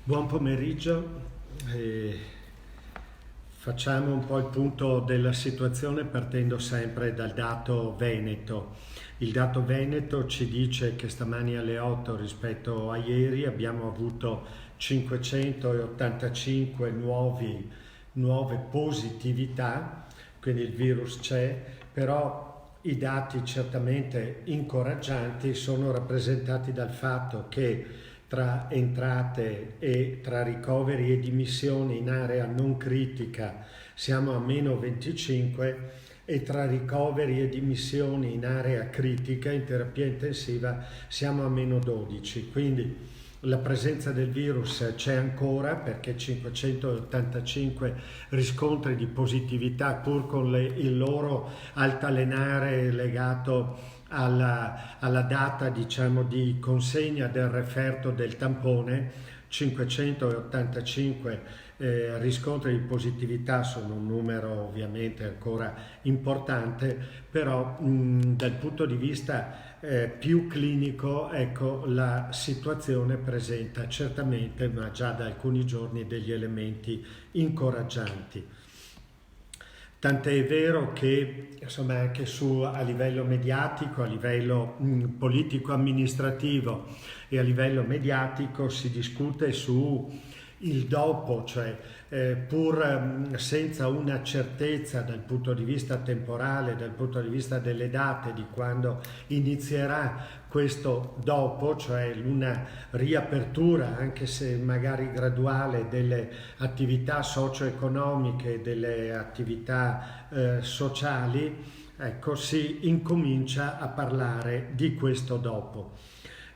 Buon pomeriggio. Eh, Facciamo un po' il punto della situazione partendo sempre dal dato Veneto. Il dato Veneto ci dice che stamani alle 8 rispetto a ieri abbiamo avuto 585 nuove positività, quindi il virus c'è, però i dati certamente incoraggianti sono rappresentati dal fatto che tra entrate e tra ricoveri e dimissioni in area non critica siamo a meno 25 e tra ricoveri e dimissioni in area critica in terapia intensiva siamo a meno 12. Quindi la presenza del virus c'è ancora perché 585 riscontri di positività pur con il loro altalenare legato alla data diciamo di consegna del referto del tampone. 585 riscontri di positività sono un numero ovviamente ancora importante, però dal punto di vista più clinico, ecco, la situazione presenta certamente, ma già da alcuni giorni, degli elementi incoraggianti. Tant'è vero che insomma anche a livello mediatico, a livello politico-amministrativo e a livello mediatico si discute su il dopo, cioè pur senza una certezza dal punto di vista temporale, dal punto di vista delle date di quando inizierà questo dopo, cioè una riapertura, anche se magari graduale, delle attività socio-economiche, delle attività sociali, ecco, si incomincia a parlare di questo dopo.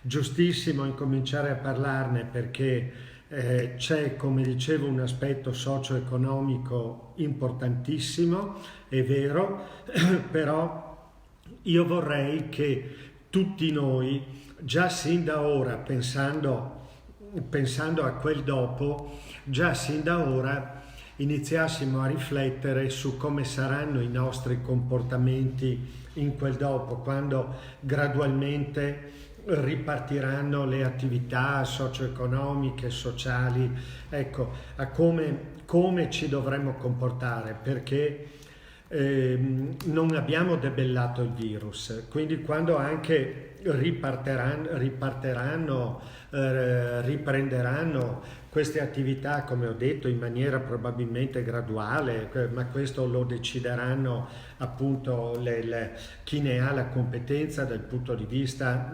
Giustissimo incominciare a parlarne perché c'è, come dicevo, un aspetto socio-economico importantissimo, è vero, però io vorrei che tutti noi, già sin da ora, pensando a quel dopo, già sin da ora iniziassimo a riflettere su come saranno i nostri comportamenti in quel dopo, quando gradualmente ripartiranno le attività socio-economiche, sociali, ecco, a come ci dovremmo comportare, perché non abbiamo debellato il virus, quindi quando anche riprenderanno queste attività, come ho detto, in maniera probabilmente graduale, ma questo lo decideranno appunto chi ne ha la competenza dal punto di vista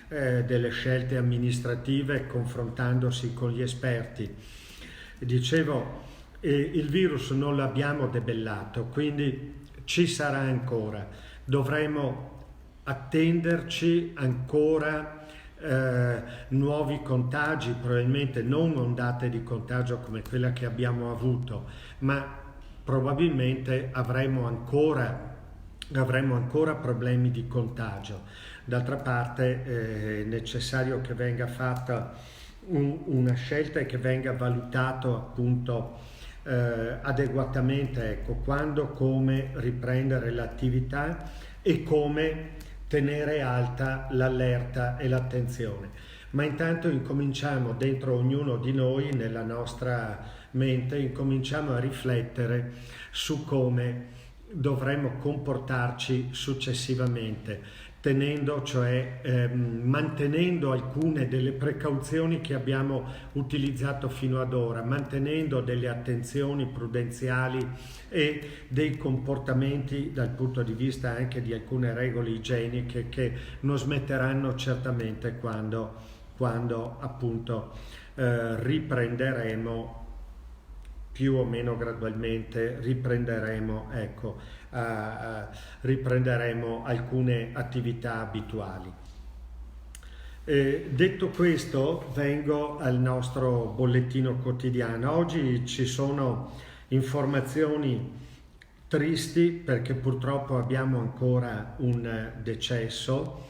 delle scelte amministrative, confrontandosi con gli esperti. Dicevo, il virus non l'abbiamo debellato, quindi ci sarà ancora, dovremo attenderci ancora nuovi contagi, probabilmente non ondate di contagio come quella che abbiamo avuto, ma probabilmente avremo ancora problemi di contagio. D'altra parte è necessario che venga fatta una scelta e che venga valutato appunto adeguatamente, ecco, quando, come riprendere l'attività e come tenere alta l'allerta e l'attenzione. Ma intanto incominciamo dentro ognuno di noi, nella nostra mente, incominciamo a riflettere su come dovremmo comportarci successivamente, mantenendo alcune delle precauzioni che abbiamo utilizzato fino ad ora, mantenendo delle attenzioni prudenziali e dei comportamenti dal punto di vista anche di alcune regole igieniche che non smetteranno certamente quando appunto riprenderemo più o meno gradualmente, riprenderemo alcune attività abituali. Detto questo, vengo al nostro bollettino quotidiano. Oggi ci sono informazioni tristi perché purtroppo abbiamo ancora un decesso,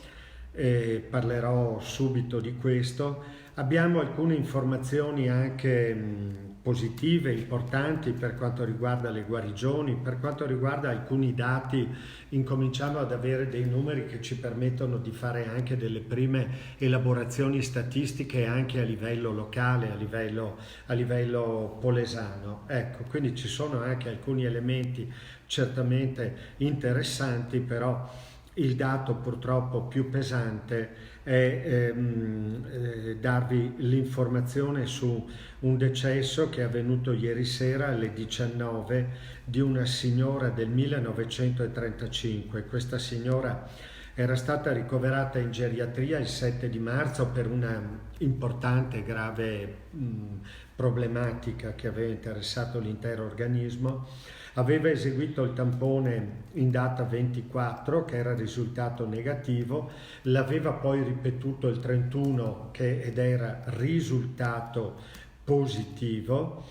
parlerò subito di questo. Abbiamo alcune informazioni anche positive, importanti per quanto riguarda le guarigioni, per quanto riguarda alcuni dati, incominciamo ad avere dei numeri che ci permettono di fare anche delle prime elaborazioni statistiche anche a livello locale, a livello polesano. Ecco, quindi ci sono anche alcuni elementi certamente interessanti, però il dato purtroppo più pesante è darvi l'informazione su un decesso che è avvenuto ieri sera alle 19 di una signora del 1935. Questa signora era stata ricoverata in geriatria il 7 di marzo per una importante e grave problematica che aveva interessato l'intero organismo. Aveva eseguito il tampone in data 24 che era risultato negativo, l'aveva poi ripetuto il 31 ed era risultato positivo,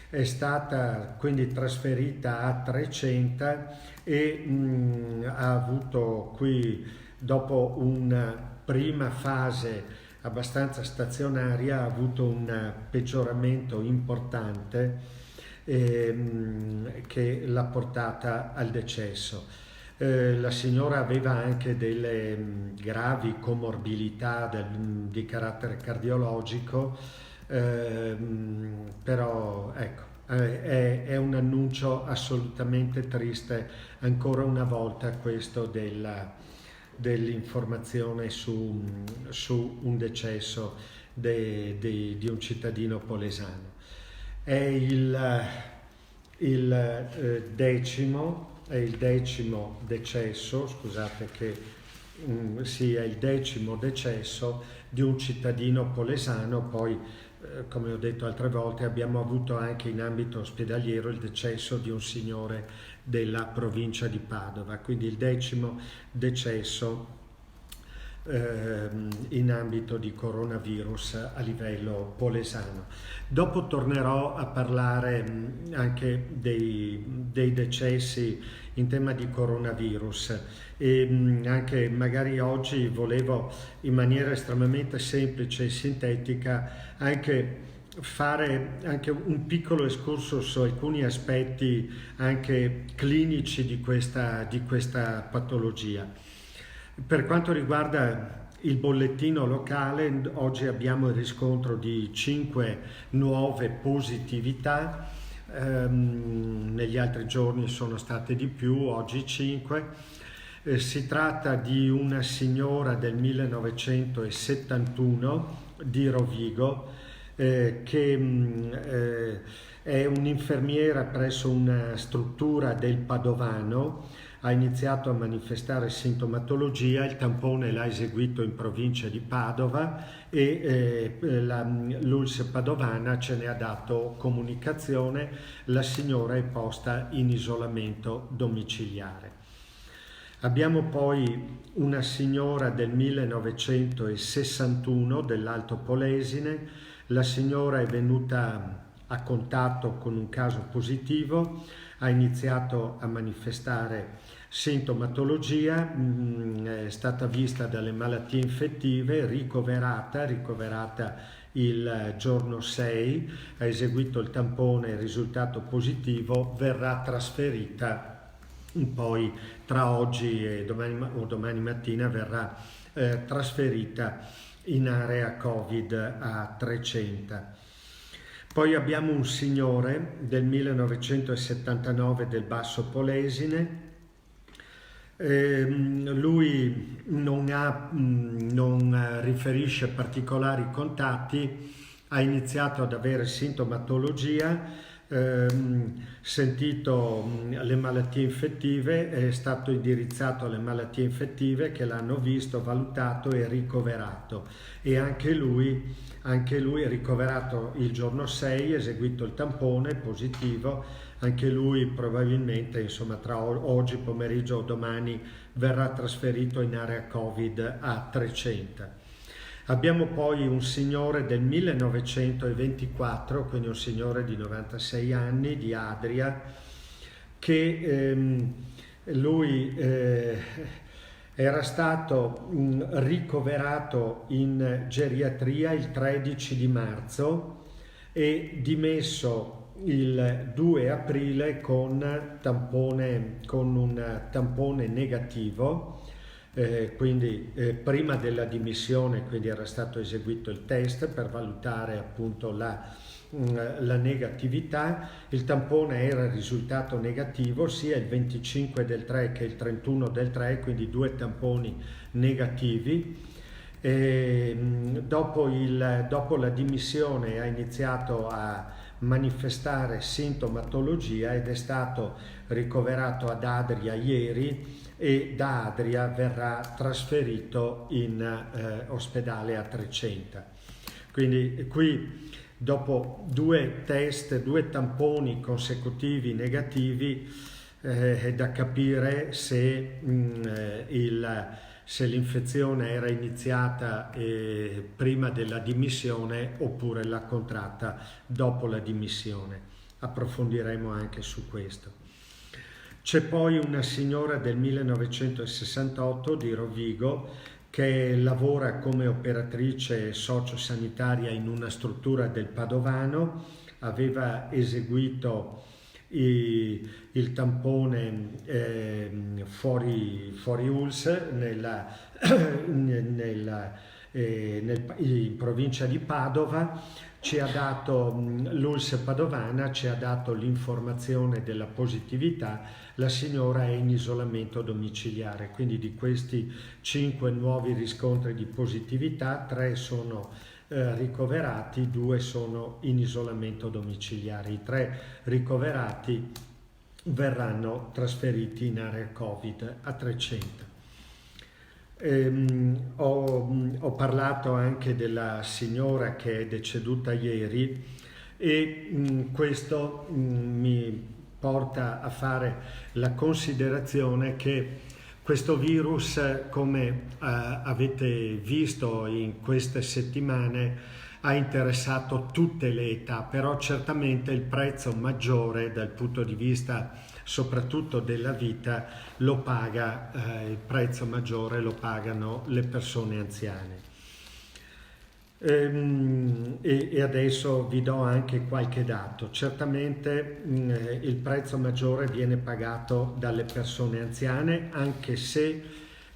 è stata quindi trasferita a Trecenta e ha avuto qui, dopo una prima fase abbastanza stazionaria, ha avuto un peggioramento importante che l'ha portata al decesso. La signora aveva anche delle gravi comorbilità di carattere cardiologico, però ecco, è un annuncio assolutamente triste ancora una volta questo dell'informazione su un decesso di un cittadino polesano. È il decimo decesso, scusate che sia il decimo decesso di un cittadino polesano. Poi come ho detto altre volte abbiamo avuto anche in ambito ospedaliero il decesso di un signore della provincia di Padova, quindi il decimo decesso in ambito di coronavirus a livello polesano. Dopo tornerò a parlare anche dei decessi in tema di coronavirus e anche magari oggi volevo in maniera estremamente semplice e sintetica anche fare anche un piccolo excursus su alcuni aspetti anche clinici di questa patologia. Per quanto riguarda il bollettino locale, oggi abbiamo il riscontro di 5 nuove positività, negli altri giorni sono state di più, oggi 5. Si tratta di una signora del 1971 di Rovigo che è un'infermiera presso una struttura del Padovano. Ha iniziato a manifestare sintomatologia, il tampone l'ha eseguito in provincia di Padova e l'ULSS padovana ce ne ha dato comunicazione. La signora è posta in isolamento domiciliare. Abbiamo poi una signora del 1961 dell'Alto Polesine. La signora è venuta a contatto con un caso positivo, ha iniziato a manifestare sintomatologia, è stata vista dalle malattie infettive, ricoverata il giorno 6, ha eseguito il tampone, il risultato positivo, verrà trasferita poi tra oggi e domani mattina verrà trasferita in area Covid a Trecenta. Poi abbiamo un signore del 1979 del Basso Polesine. Lui non riferisce particolari contatti, ha iniziato ad avere sintomatologia, sentito le malattie infettive, è stato indirizzato alle malattie infettive che l'hanno visto, valutato e ricoverato, e anche lui è ricoverato il giorno 6, eseguito il tampone positivo, anche lui probabilmente insomma tra oggi pomeriggio o domani verrà trasferito in area Covid a Trecenta. Abbiamo poi un signore del 1924, quindi un signore di 96 anni, di Adria, che lui era stato ricoverato in geriatria il 13 di marzo, e dimesso il 2 aprile con un tampone negativo. Quindi prima della dimissione, quindi era stato eseguito il test per valutare appunto la negatività. Il tampone era risultato negativo sia il 25 del 3 che il 31 del 3, quindi 2 tamponi negativi. Dopo la dimissione ha iniziato a manifestare sintomatologia ed è stato ricoverato ad Adria ieri, e da Adria verrà trasferito in ospedale a Trecenta. Quindi qui, dopo 2 test, 2 tamponi consecutivi negativi, è da capire se l'infezione era iniziata prima della dimissione oppure l'ha contratta dopo la dimissione. Approfondiremo anche su questo. C'è poi una signora del 1968 di Rovigo che lavora come operatrice sociosanitaria in una struttura del Padovano, aveva eseguito il tampone fuori ULS in provincia di Padova. Ci ha dato l'ULS padovana, ci ha dato l'informazione della positività. La signora è in isolamento domiciliare, quindi di questi 5 nuovi riscontri di positività, 3 sono ricoverati, 2 sono in isolamento domiciliare. I 3 ricoverati verranno trasferiti in area Covid a Trecenta. Ho parlato anche della signora che è deceduta ieri e questo mi porta a fare la considerazione che questo virus, come avete visto in queste settimane, ha interessato tutte le età, però certamente il prezzo maggiore dal punto di vista soprattutto della vita lo paga, il prezzo maggiore lo pagano le persone anziane. E adesso vi do anche qualche dato. Certamente il prezzo maggiore viene pagato dalle persone anziane, anche se,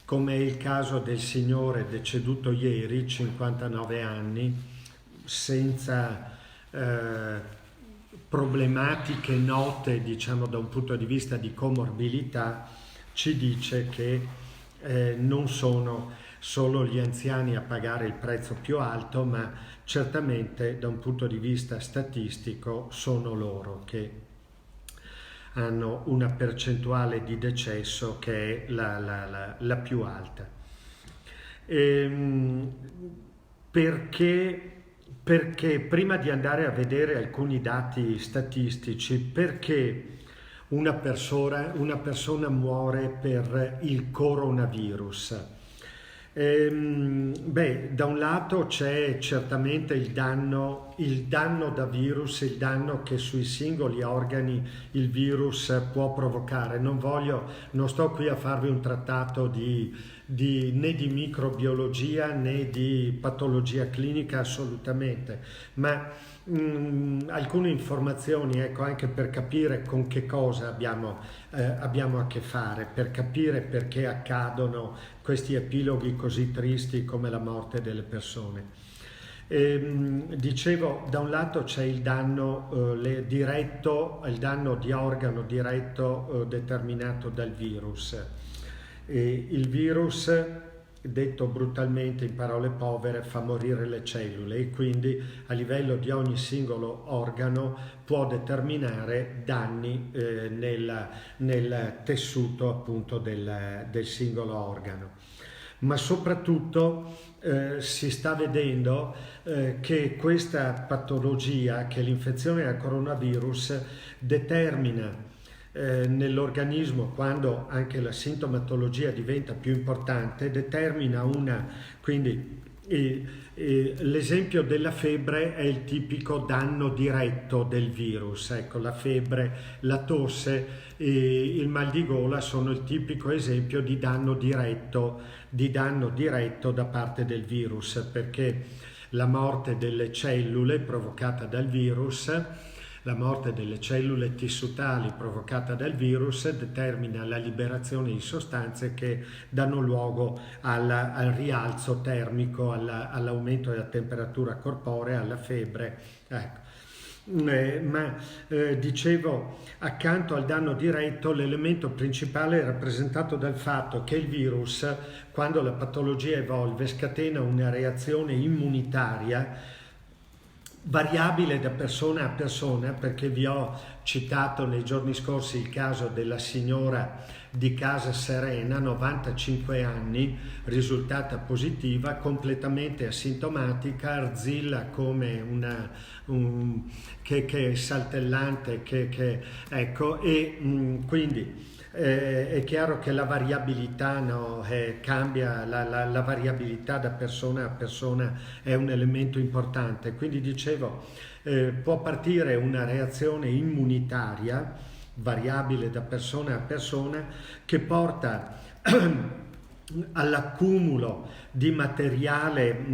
come è il caso del signore deceduto ieri, 59 anni, senza problematiche note, diciamo, da un punto di vista di comorbilità, ci dice che non sono solo gli anziani a pagare il prezzo più alto, ma certamente da un punto di vista statistico sono loro che hanno una percentuale di decesso che è la più alta. Perché prima di andare a vedere alcuni dati statistici, perché una persona muore per il coronavirus? Da un lato c'è certamente il danno da virus, il danno che sui singoli organi il virus può provocare. Non sto qui a farvi un trattato né di microbiologia né di patologia clinica, assolutamente, ma alcune informazioni, ecco, anche per capire con che cosa abbiamo a che fare, per capire perché accadono questi epiloghi così tristi come la morte delle persone. Dicevo, da un lato c'è il danno diretto, il danno di organo diretto determinato dal virus. Il virus, detto brutalmente in parole povere, fa morire le cellule e quindi a livello di ogni singolo organo può determinare danni nel tessuto appunto del singolo organo. Ma soprattutto si sta vedendo che questa patologia, che l'infezione al coronavirus determina nell'organismo, quando anche la sintomatologia diventa più importante, determina quindi l'esempio della febbre è il tipico danno diretto del virus. Ecco, la febbre, la tosse e il mal di gola sono il tipico esempio di danno diretto da parte del virus, perché la morte delle cellule provocata dal virus. La morte delle cellule tissutali provocata dal virus determina la liberazione di sostanze che danno luogo al rialzo termico, all'aumento della temperatura corporea, alla febbre. Ecco. Dicevo, accanto al danno diretto, l'elemento principale è rappresentato dal fatto che il virus, quando la patologia evolve, scatena una reazione immunitaria variabile da persona a persona, perché vi ho citato nei giorni scorsi il caso della signora di Casa Serena, 95 anni, risultata positiva, completamente asintomatica, arzilla come che è saltellante, ecco, e quindi è chiaro che la variabilità, no, cambia, la variabilità da persona a persona è un elemento importante, quindi dicevo, può partire una reazione immunitaria variabile da persona a persona che porta all'accumulo di materiale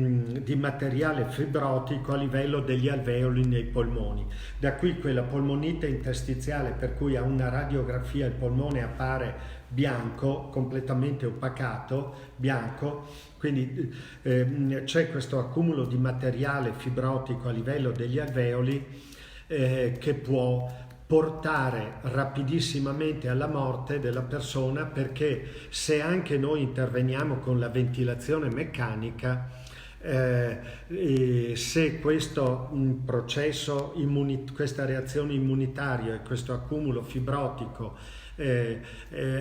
fibrotico a livello degli alveoli nei polmoni. Da qui quella polmonite interstiziale per cui a una radiografia il polmone appare bianco, completamente opacato, bianco, quindi c'è questo accumulo di materiale fibrotico a livello degli alveoli che può portare rapidissimamente alla morte della persona, perché se anche noi interveniamo con la ventilazione meccanica, se questo processo, questa reazione immunitaria e questo accumulo fibrotico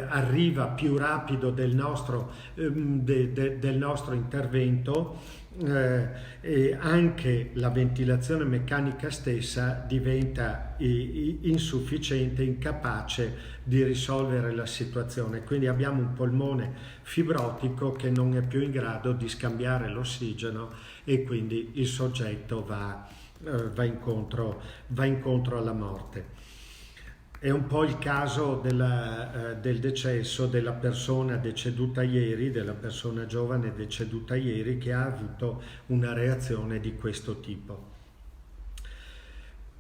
arriva più rapido del nostro intervento, e anche la ventilazione meccanica stessa diventa insufficiente, incapace di risolvere la situazione. Quindi abbiamo un polmone fibrotico che non è più in grado di scambiare l'ossigeno e quindi il soggetto va incontro alla morte. È un po' il caso del decesso della persona deceduta ieri, della persona giovane deceduta ieri, che ha avuto una reazione di questo tipo.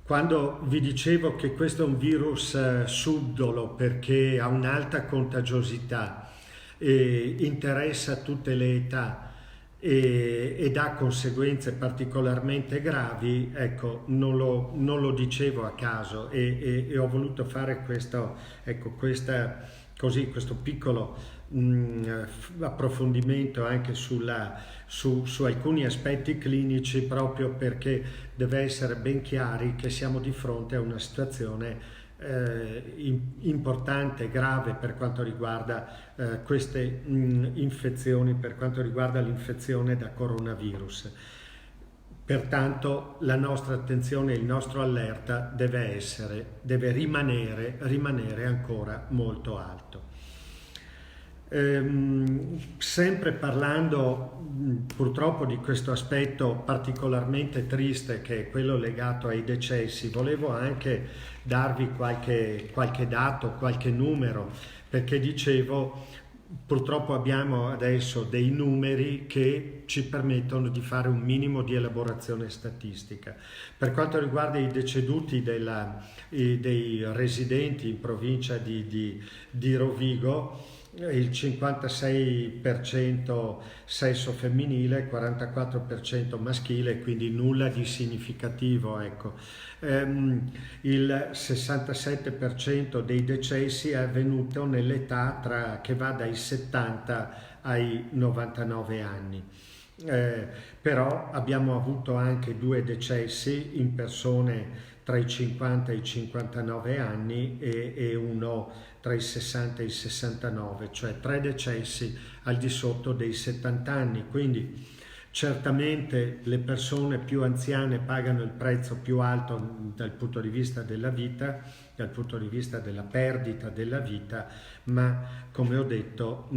Quando vi dicevo che questo è un virus subdolo perché ha un'alta contagiosità, interessa tutte le età ed ha conseguenze particolarmente gravi, ecco, non lo dicevo a caso e ho voluto fare questo piccolo approfondimento anche su alcuni aspetti clinici, proprio perché deve essere ben chiari che siamo di fronte a una situazione importante, grave per quanto riguarda queste infezioni, per quanto riguarda l'infezione da coronavirus. Pertanto la nostra attenzione, il nostro allerta deve rimanere ancora molto alto. Sempre parlando purtroppo di questo aspetto particolarmente triste, che è quello legato ai decessi, volevo anche darvi qualche dato, qualche numero, perché dicevo, purtroppo abbiamo adesso dei numeri che ci permettono di fare un minimo di elaborazione statistica. Per quanto riguarda i deceduti dei residenti in provincia di Rovigo, il 56% sesso femminile, 44% maschile, quindi nulla di significativo, ecco. Il 67% dei decessi è avvenuto nell'età che va dai 70 ai 99 anni. Però abbiamo avuto anche 2 decessi in persone tra i 50 e i 59 anni e uno tra i 60 e i 69, cioè 3 decessi al di sotto dei 70 anni. Quindi certamente le persone più anziane pagano il prezzo più alto dal punto di vista della vita, dal punto di vista della perdita della vita, ma come ho detto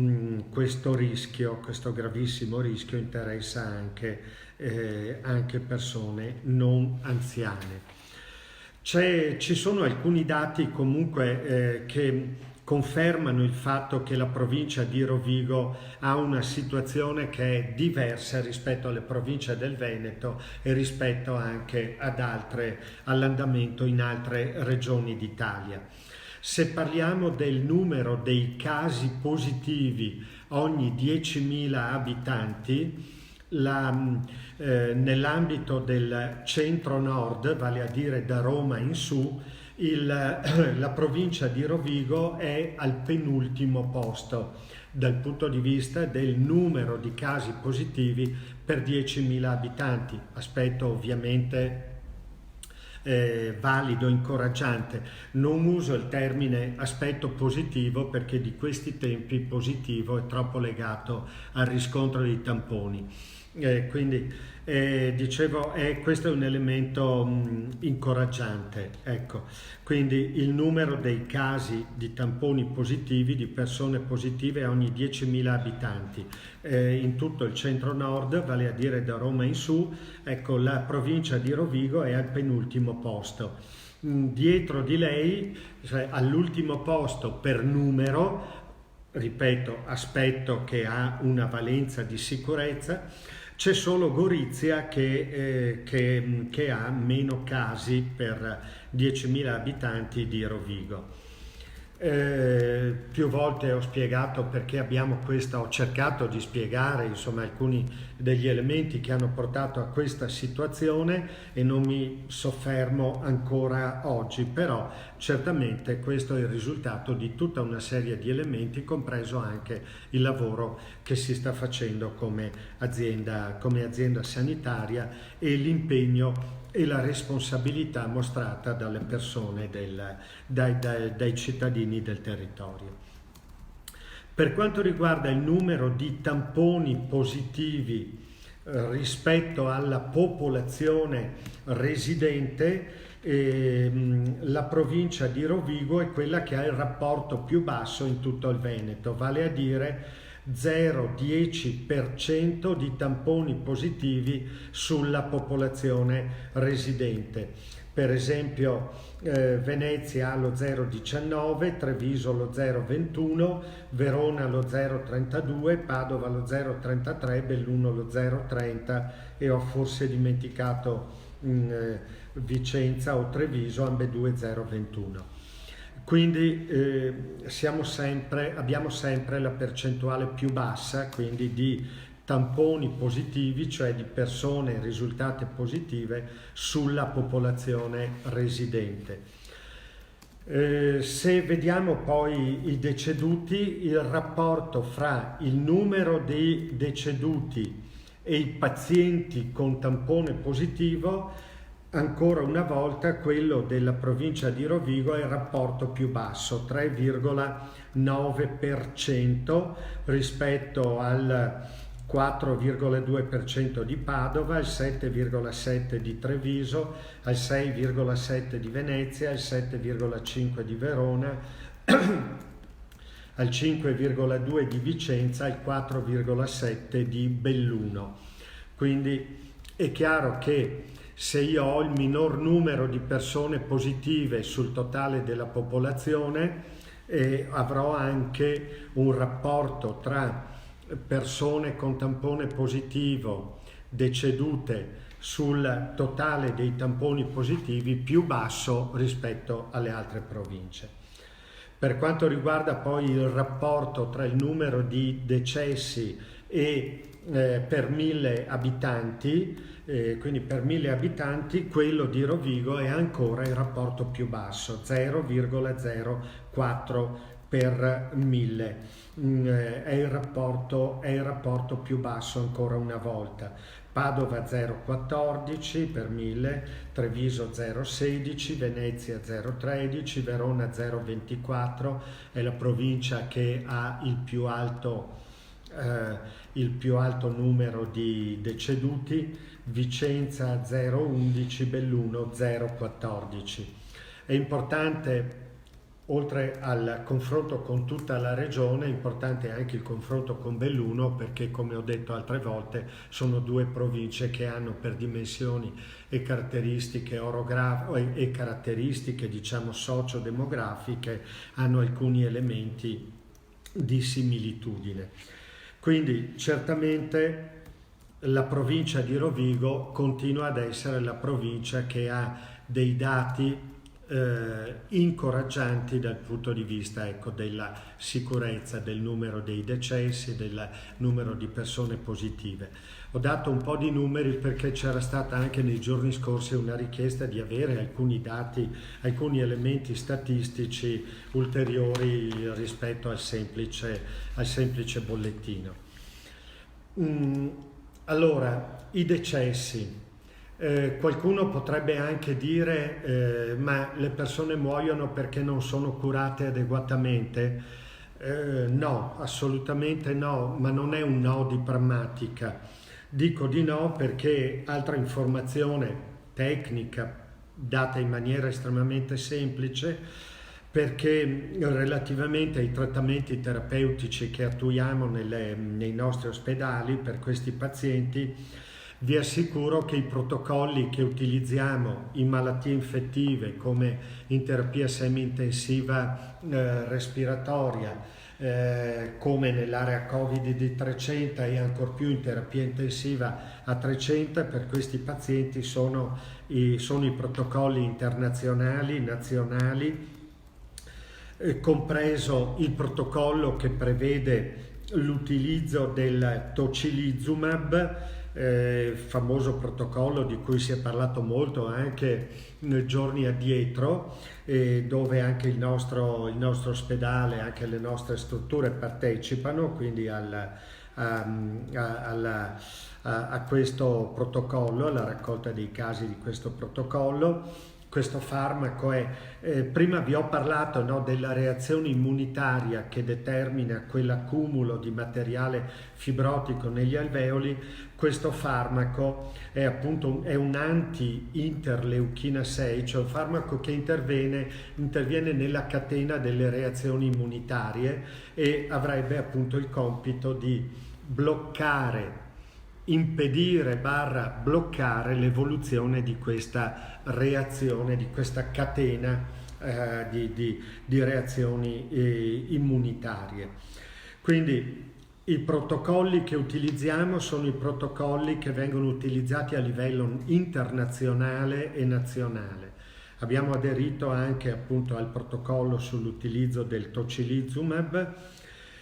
questo gravissimo rischio interessa anche persone non anziane. Ci sono alcuni dati comunque che confermano il fatto che la provincia di Rovigo ha una situazione che è diversa rispetto alle province del Veneto e rispetto anche all'andamento in altre regioni d'Italia. Se parliamo del numero dei casi positivi ogni 10.000 abitanti, nell'ambito del centro-nord, vale a dire da Roma in su, la provincia di Rovigo è al penultimo posto dal punto di vista del numero di casi positivi per 10.000 abitanti, aspetto ovviamente valido, incoraggiante. Non uso il termine aspetto positivo perché di questi tempi positivo è troppo legato al riscontro dei tamponi. Dicevo, questo è un elemento incoraggiante, ecco. Quindi il numero dei casi di tamponi positivi, di persone positive ogni 10.000 abitanti in tutto il centro-nord, vale a dire da Roma in su, ecco, la provincia di Rovigo è al penultimo posto. Dietro di lei, cioè all'ultimo posto per numero, ripeto, aspetto che ha una valenza di sicurezza, c'è solo Gorizia che ha meno casi per 10.000 abitanti di Rovigo. Più volte ho spiegato perché ho cercato di spiegare insomma alcuni degli elementi che hanno portato a questa situazione e non mi soffermo ancora oggi, però certamente questo è il risultato di tutta una serie di elementi, compreso anche il lavoro che si sta facendo come azienda sanitaria e l'impegno e la responsabilità mostrata dalle persone, dai cittadini del territorio. Per quanto riguarda il numero di tamponi positivi rispetto alla popolazione residente, la provincia di Rovigo è quella che ha il rapporto più basso in tutto il Veneto, vale a dire 0,10% di tamponi positivi sulla popolazione residente. Per esempio Venezia ha lo 0,19, Treviso lo 0,21, Verona lo 0,32, Padova lo 0,33, Belluno lo 0,30 e ho forse dimenticato Vicenza o Treviso, ambedue 0,21. Quindi abbiamo sempre la percentuale più bassa, quindi di tamponi positivi, cioè di persone risultate positive sulla popolazione residente. Se vediamo poi i deceduti, il rapporto fra il numero dei deceduti e i pazienti con tampone positivo, ancora una volta quello della provincia di Rovigo è il rapporto più basso, 3,9% rispetto al 4,2% di Padova, al 7,7% di Treviso, al 6,7% di Venezia, al 7,5% di Verona, al 5,2% di Vicenza, al 4,7% di Belluno. Quindi è chiaro che se io ho il minor numero di persone positive sul totale della popolazione, avrò anche un rapporto tra persone con tampone positivo decedute sul totale dei tamponi positivi più basso rispetto alle altre province. Per quanto riguarda poi il rapporto tra il numero di decessi e per 1.000 abitanti, quindi per 1.000 abitanti quello di Rovigo è ancora il rapporto più basso, 0,04 per 1.000. È il rapporto più basso ancora una volta. Padova 0,14 per 1.000, Treviso 0,16, Venezia 0,13, Verona 0,24, è la provincia che ha il più alto numero di deceduti, Vicenza 0,11, Belluno 0,14. È importante oltre al confronto con tutta la regione, è importante anche il confronto con Belluno, perché come ho detto altre volte sono due province che hanno per dimensioni e caratteristiche e caratteristiche diciamo sociodemografiche hanno alcuni elementi di similitudine. Quindi certamente la provincia di Rovigo continua ad essere la provincia che ha dei dati incoraggianti dal punto di vista, ecco, della sicurezza, del numero dei decessi, del numero di persone positive. Ho dato un po' di numeri perché c'era stata anche nei giorni scorsi una richiesta di avere alcuni dati, alcuni elementi statistici ulteriori rispetto al semplice bollettino. Allora, i decessi. Qualcuno potrebbe anche dire ma le persone muoiono perché non sono curate adeguatamente? No, assolutamente no, ma non è un no di prammatica. Dico di no perché altra informazione tecnica data in maniera estremamente semplice, perché relativamente ai trattamenti terapeutici che attuiamo nei nostri ospedali per questi pazienti, vi assicuro che i protocolli che utilizziamo in malattie infettive come in terapia semi-intensiva respiratoria, come nell'area Covid di 300 e ancor più in terapia intensiva a 300, per questi pazienti sono i protocolli internazionali, nazionali, compreso il protocollo che prevede l'utilizzo del tocilizumab, famoso protocollo di cui si è parlato molto anche nei giorni addietro, dove anche il nostro ospedale, anche le nostre strutture partecipano, quindi a questo protocollo, alla raccolta dei casi di questo protocollo. Questo farmaco prima vi ho parlato, no, della reazione immunitaria che determina quell'accumulo di materiale fibrotico negli alveoli. Questo farmaco è appunto un anti-interleuchina 6, cioè un farmaco che interviene nella catena delle reazioni immunitarie e avrebbe appunto il compito di impedire / bloccare l'evoluzione di questa reazione, di questa catena di reazioni immunitarie. Quindi i protocolli che utilizziamo sono i protocolli che vengono utilizzati a livello internazionale e nazionale. Abbiamo aderito anche appunto al protocollo sull'utilizzo del tocilizumab.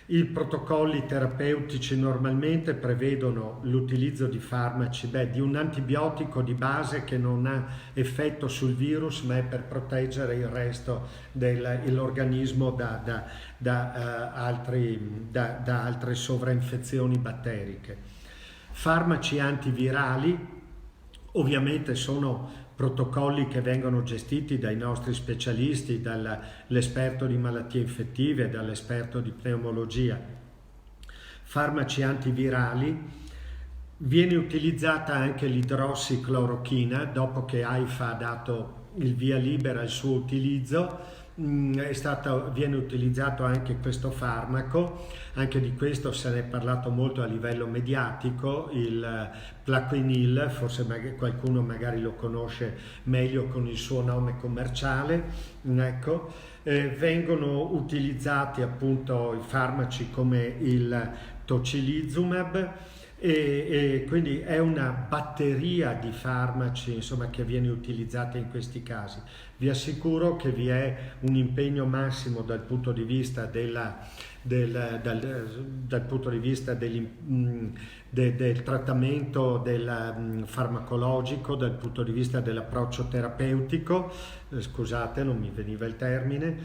I protocolli terapeutici normalmente prevedono l'utilizzo di farmaci, di un antibiotico di base che non ha effetto sul virus, ma è per proteggere il resto dell'organismo da altre sovrainfezioni batteriche. Farmaci antivirali, ovviamente sono protocolli che vengono gestiti dai nostri specialisti, dall'esperto di malattie infettive, dall'esperto di pneumologia. Farmaci antivirali, viene utilizzata anche l'idrossiclorochina dopo che AIFA ha dato il via libera al suo utilizzo. Viene utilizzato anche questo farmaco, anche di questo se ne è parlato molto a livello mediatico, il Plaquenil, forse qualcuno magari lo conosce meglio con il suo nome commerciale, ecco. Vengono utilizzati appunto i farmaci come il tocilizumab, e quindi è una batteria di farmaci, insomma, che viene utilizzata in questi casi. Vi assicuro che vi è un impegno massimo dal punto di vista del trattamento farmacologico, dal punto di vista dell'approccio terapeutico, scusate non mi veniva il termine,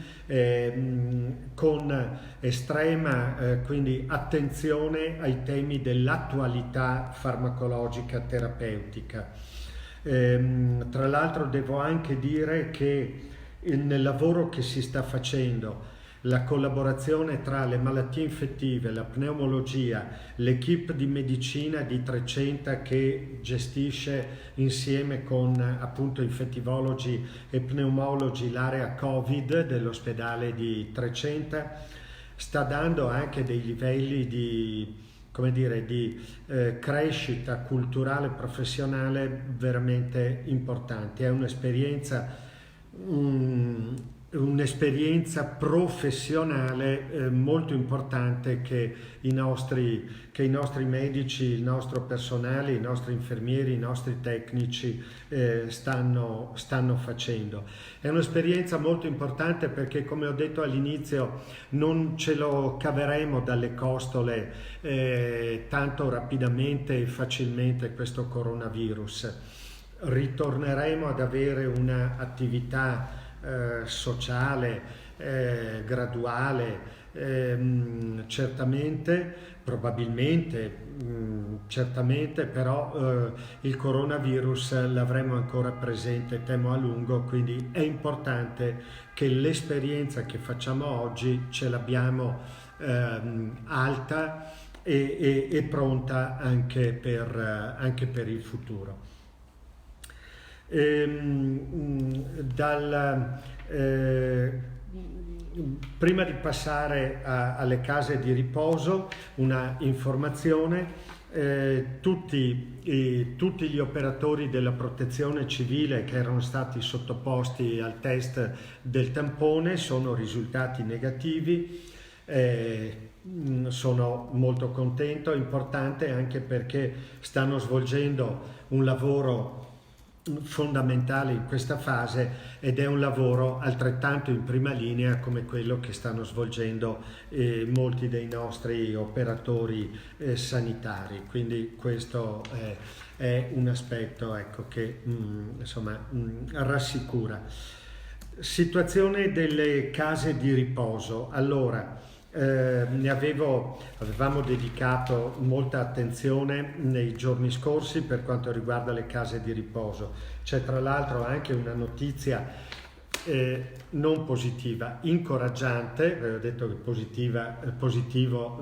con estrema quindi attenzione ai temi dell'attualità farmacologica terapeutica. Tra l'altro devo anche dire che nel lavoro che si sta facendo la collaborazione tra le malattie infettive, la pneumologia, l'equipe di medicina di Trecenta che gestisce insieme con appunto infettivologi e pneumologi l'area Covid dell'ospedale di Trecenta, sta dando anche dei livelli di, come dire, di crescita culturale e professionale veramente importanti. È un'esperienza professionale molto importante che i nostri medici, il nostro personale, i nostri infermieri, i nostri tecnici stanno facendo. È un'esperienza molto importante perché, come ho detto all'inizio, non ce lo caveremo dalle costole tanto rapidamente e facilmente questo coronavirus. Ritorneremo ad avere un'attività sociale, graduale, certamente, probabilmente, certamente, però il coronavirus l'avremo ancora presente, temo a lungo, quindi è importante che l'esperienza che facciamo oggi ce l'abbiamo alta e pronta anche per il futuro. Prima di passare alle case di riposo, una informazione. Tutti gli operatori della protezione civile che erano stati sottoposti al test del tampone sono risultati negativi. Sono molto contento, è importante anche perché stanno svolgendo un lavoro fondamentale in questa fase ed è un lavoro altrettanto in prima linea come quello che stanno svolgendo molti dei nostri operatori sanitari, quindi questo è un aspetto, ecco, che rassicura. Situazione delle case di riposo. Allora, avevamo dedicato molta attenzione nei giorni scorsi per quanto riguarda le case di riposo. C'è tra l'altro anche una notizia non positiva, incoraggiante. Avevo detto che positivo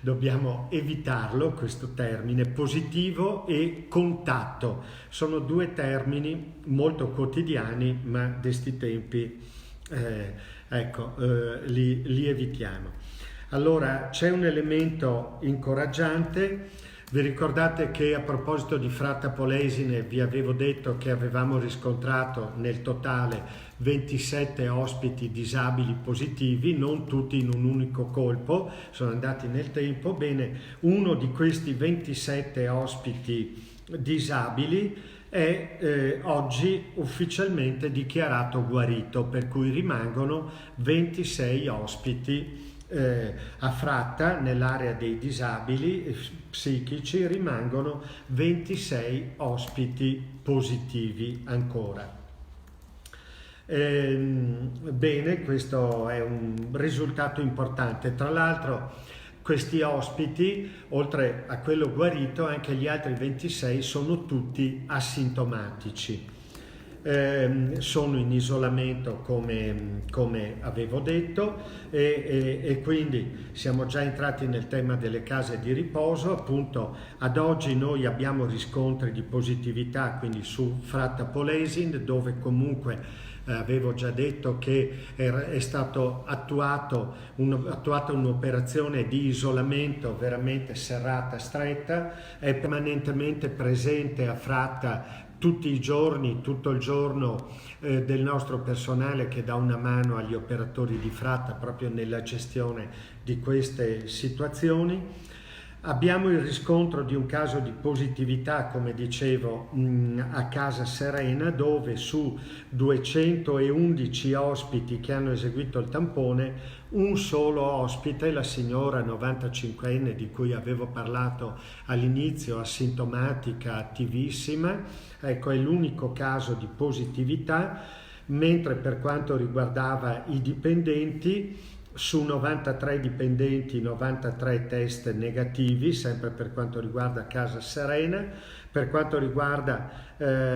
dobbiamo evitarlo, questo termine, positivo e contatto. Sono due termini molto quotidiani, ma di sti tempi li evitiamo. Allora, c'è un elemento incoraggiante. Vi ricordate che a proposito di Fratta Polesine vi avevo detto che avevamo riscontrato nel totale 27 ospiti disabili positivi, non tutti in un unico colpo, sono andati nel tempo. Bene, uno di questi 27 ospiti disabili è oggi ufficialmente dichiarato guarito, per cui rimangono 26 ospiti a Fratta, nell'area dei disabili psichici, rimangono 26 ospiti positivi ancora. Bene, questo è un risultato importante. Tra l'altro, questi ospiti, oltre a quello guarito, anche gli altri 26 sono tutti asintomatici. Sono in isolamento come avevo detto e quindi siamo già entrati nel tema delle case di riposo. Appunto, ad oggi noi abbiamo riscontri di positività quindi su Fratta Polesine, dove comunque avevo già detto che è stato attuata un'operazione di isolamento veramente serrata, stretta. È permanentemente presente a Fratta tutti i giorni, tutto il giorno del nostro personale che dà una mano agli operatori di Fratta proprio nella gestione di queste situazioni. Abbiamo il riscontro di un caso di positività, come dicevo, a Casa Serena, dove su 211 ospiti che hanno eseguito il tampone, un solo ospite, la signora 95enne di cui avevo parlato all'inizio, asintomatica, attivissima, ecco, è l'unico caso di positività, mentre per quanto riguardava i dipendenti, su 93 dipendenti 93 test negativi, sempre per quanto riguarda Casa Serena. Per quanto riguarda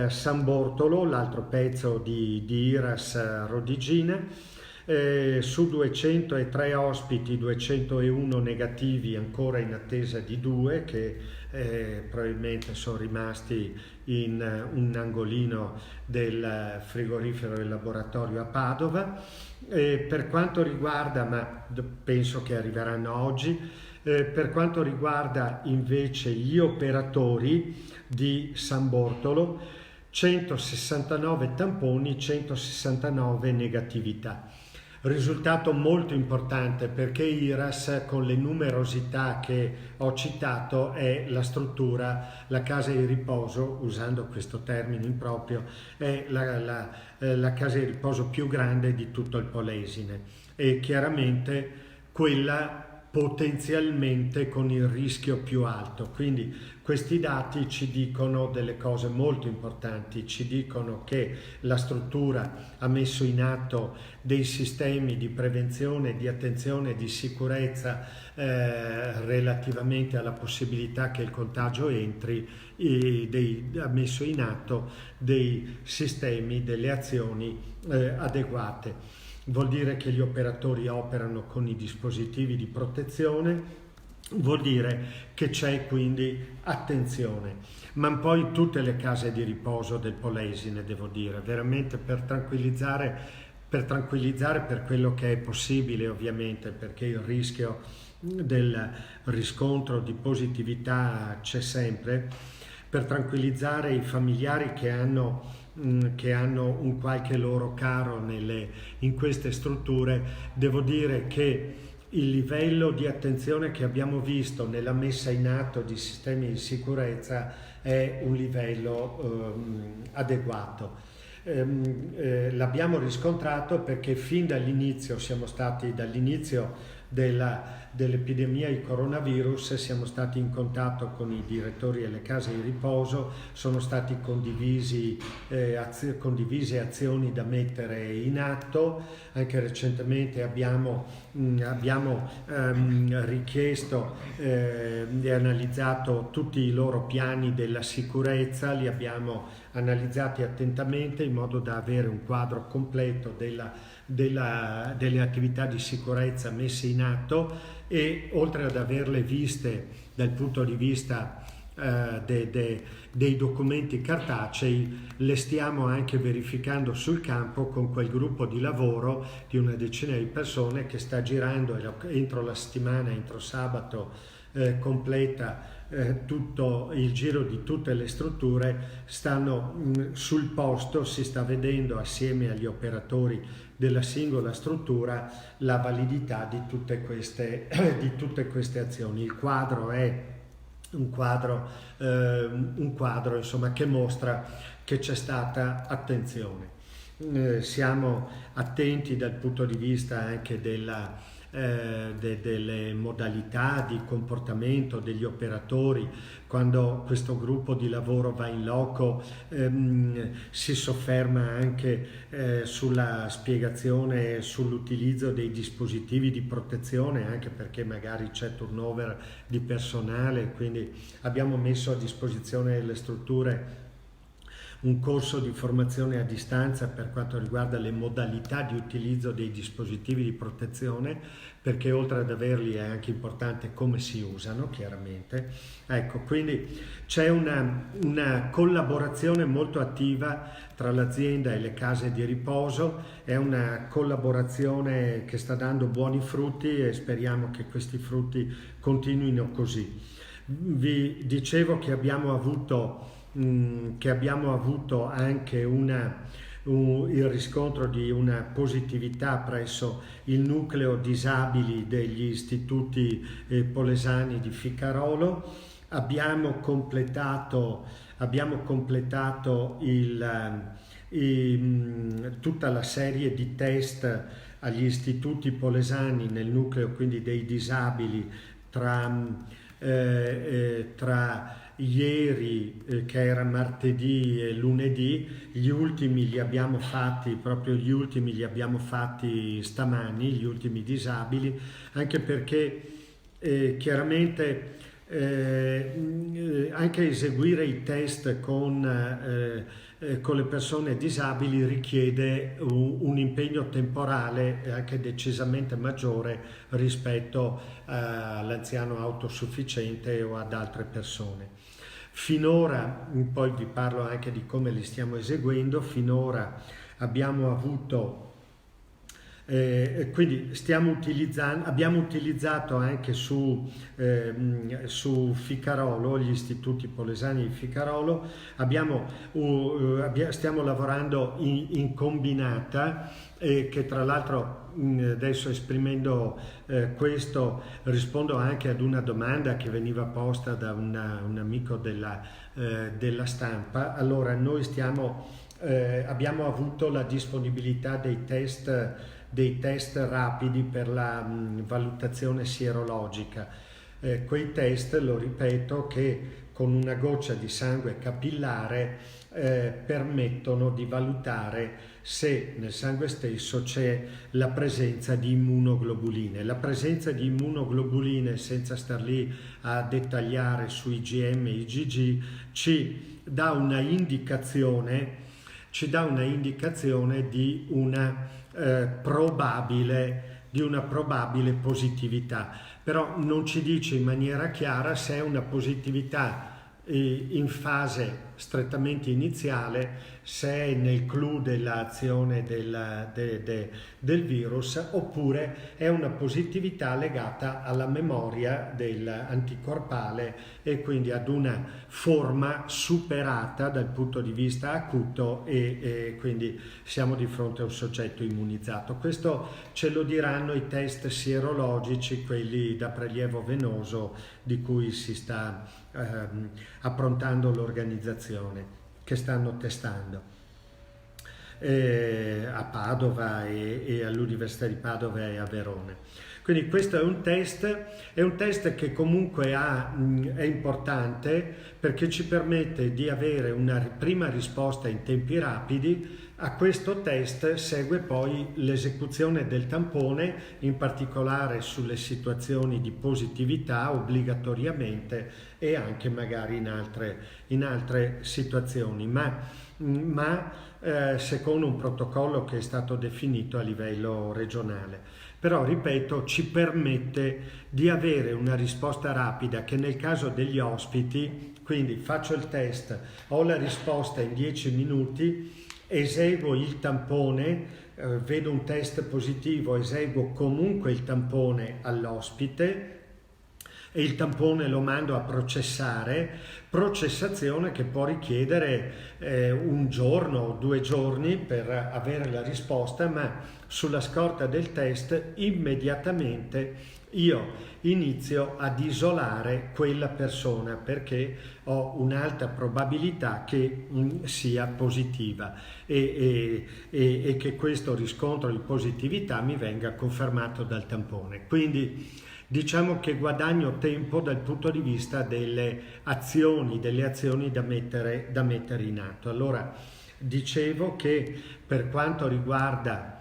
San Bortolo, l'altro pezzo di Iras Rodigina, su 203 ospiti, 201 negativi ancora in attesa di 2 che probabilmente sono rimasti in un angolino del frigorifero del laboratorio a Padova. Per quanto riguarda, ma penso che arriveranno oggi, per quanto riguarda invece gli operatori di San Bortolo, 169 tamponi, 169 negatività. Risultato molto importante perché IRAS, con le numerosità che ho citato, è la struttura, la casa di riposo, usando questo termine improprio, è la casa di riposo più grande di tutto il Polesine e chiaramente quella potenzialmente con il rischio più alto. Quindi questi dati ci dicono delle cose molto importanti, ci dicono che la struttura ha messo in atto dei sistemi di prevenzione, di attenzione, di sicurezza relativamente alla possibilità che il contagio entri, ha messo in atto dei sistemi, delle azioni adeguate. Vuol dire che gli operatori operano con i dispositivi di protezione, vuol dire che c'è quindi attenzione, ma poi in tutte le case di riposo del Polesine, devo dire, veramente per tranquillizzare per quello che è possibile, ovviamente, perché il rischio del riscontro di positività c'è sempre, per tranquillizzare i familiari che hanno un qualche loro caro in queste strutture. Devo dire che il livello di attenzione che abbiamo visto nella messa in atto di sistemi di sicurezza è un livello adeguato. L'abbiamo riscontrato perché fin dall'inizio dall'inizio dell'epidemia di coronavirus siamo stati in contatto con i direttori delle case di riposo, sono stati condivise azioni da mettere in atto. Anche recentemente abbiamo richiesto e analizzato tutti i loro piani della sicurezza, li abbiamo analizzati attentamente in modo da avere un quadro completo delle attività di sicurezza messe in atto, e oltre ad averle viste dal punto di vista dei documenti cartacei, le stiamo anche verificando sul campo con quel gruppo di lavoro di una decina di persone che sta girando entro la settimana, entro sabato, completa tutto il giro di tutte le strutture. Stanno sul posto, si sta vedendo assieme agli operatori della singola struttura la validità di tutte queste azioni. Il quadro è un quadro insomma che mostra che c'è stata attenzione. Siamo attenti dal punto di vista anche delle modalità di comportamento degli operatori. Quando questo gruppo di lavoro va in loco si sofferma anche sulla spiegazione sull'utilizzo dei dispositivi di protezione, anche perché magari c'è turnover di personale, quindi abbiamo messo a disposizione delle strutture un corso di formazione a distanza per quanto riguarda le modalità di utilizzo dei dispositivi di protezione, perché oltre ad averli è anche importante come si usano, chiaramente. Ecco, quindi c'è una collaborazione molto attiva tra l'azienda e le case di riposo, è una collaborazione che sta dando buoni frutti e speriamo che questi frutti continuino così. Vi dicevo che abbiamo avuto anche il riscontro di una positività presso il nucleo disabili degli istituti polesani di Ficarolo. Abbiamo completato tutta la serie di test agli istituti polesani nel nucleo quindi dei disabili tra ieri, che era martedì, e lunedì. Gli ultimi li abbiamo fatti stamani, gli ultimi disabili, anche perché chiaramente anche eseguire i test con le persone disabili richiede un impegno temporale anche decisamente maggiore rispetto all'anziano autosufficiente o ad altre persone. Finora, poi vi parlo anche di come li stiamo eseguendo, finora abbiamo avuto quindi abbiamo utilizzato anche su Ficarolo, gli istituti polesani di Ficarolo, stiamo lavorando in combinata, che tra l'altro adesso esprimendo questo rispondo anche ad una domanda che veniva posta da un amico della stampa. Allora noi abbiamo avuto la disponibilità dei test rapidi per la valutazione sierologica. Quei test, lo ripeto, che con una goccia di sangue capillare permettono di valutare se nel sangue stesso c'è la presenza di immunoglobuline. La presenza di immunoglobuline, senza star lì a dettagliare su IgM e IgG, ci dà una indicazione di una probabile positività, però non ci dice in maniera chiara se è una positività in fase strettamente iniziale, se è nel clou dell'azione del virus, oppure è una positività legata alla memoria dell'anticorpale e quindi ad una forma superata dal punto di vista acuto e quindi siamo di fronte a un soggetto immunizzato. Questo ce lo diranno i test sierologici, quelli da prelievo venoso di cui si sta approntando l'organizzazione, che stanno testando a Padova e all'Università di Padova e a Verona. Quindi questo è un test che comunque è importante perché ci permette di avere una prima risposta in tempi rapidi. A questo test segue poi l'esecuzione del tampone, in particolare sulle situazioni di positività obbligatoriamente e anche magari in altre situazioni, ma secondo un protocollo che è stato definito a livello regionale. Però, ripeto, ci permette di avere una risposta rapida che nel caso degli ospiti, quindi faccio il test, ho la risposta in 10 minuti, eseguo il tampone, vedo un test positivo, eseguo comunque il tampone all'ospite e il tampone lo mando a processazione che può richiedere un giorno o 2 giorni per avere la risposta, ma sulla scorta del test immediatamente io inizio ad isolare quella persona perché ho un'alta probabilità che sia positiva e che questo riscontro di positività mi venga confermato dal tampone. Quindi diciamo che guadagno tempo dal punto di vista delle azioni da mettere in atto. Allora, dicevo che per quanto riguarda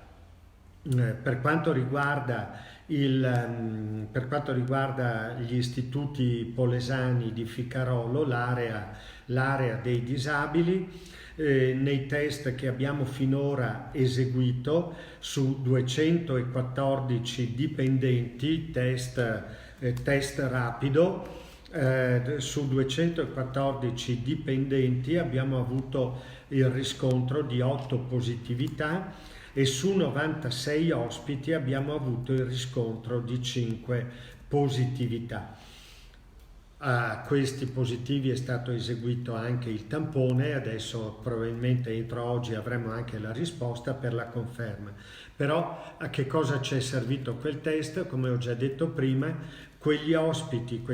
gli istituti polesani di Ficarolo, l'area dei disabili, nei test che abbiamo finora eseguito su 214 dipendenti, test rapido, su 214 dipendenti abbiamo avuto il riscontro di 8 positività e su 96 ospiti abbiamo avuto il riscontro di 5 positività. A questi positivi è stato eseguito anche il tampone, adesso probabilmente entro oggi avremo anche la risposta per la conferma. Però a che cosa ci è servito quel test? Come ho già detto prima, quei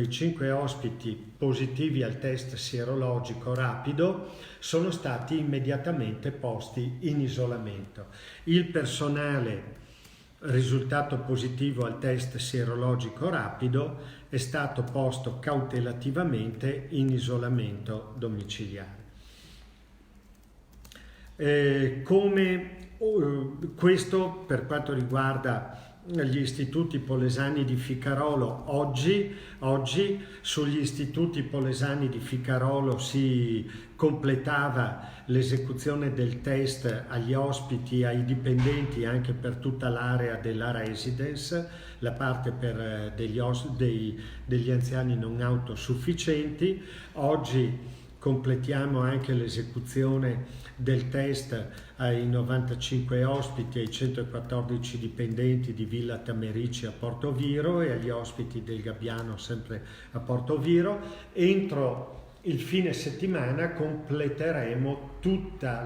5 ospiti positivi al test sierologico rapido sono stati immediatamente posti in isolamento. Il personale risultato positivo al test sierologico rapido è stato posto cautelativamente in isolamento domiciliare. Questo per quanto riguarda gli istituti polesani di Ficarolo. Oggi sugli istituti polesani di Ficarolo si completava l'esecuzione del test agli ospiti, ai dipendenti, anche per tutta l'area della residence, la parte per degli anziani non autosufficienti. Oggi completiamo anche l'esecuzione del test ai 95 ospiti e ai 114 dipendenti di Villa Tamerici a Portoviro e agli ospiti del Gabbiano sempre a Portoviro. Entro il fine settimana completeremo tutta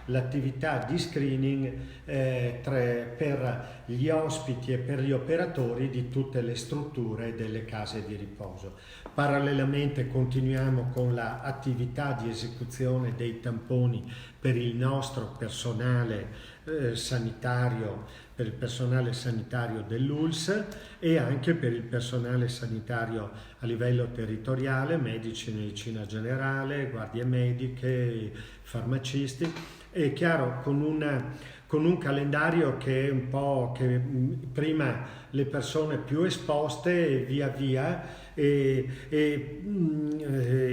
l'attività di screening per gli ospiti e per gli operatori di tutte le strutture delle case di riposo. Parallelamente continuiamo con l'attività di esecuzione dei tamponi per il nostro personale sanitario, per il personale sanitario dell'ULSS e anche per il personale sanitario a livello territoriale, medici di medicina generale, guardie mediche, farmacisti. È chiaro, con un calendario che è un po' che prima le persone più esposte via via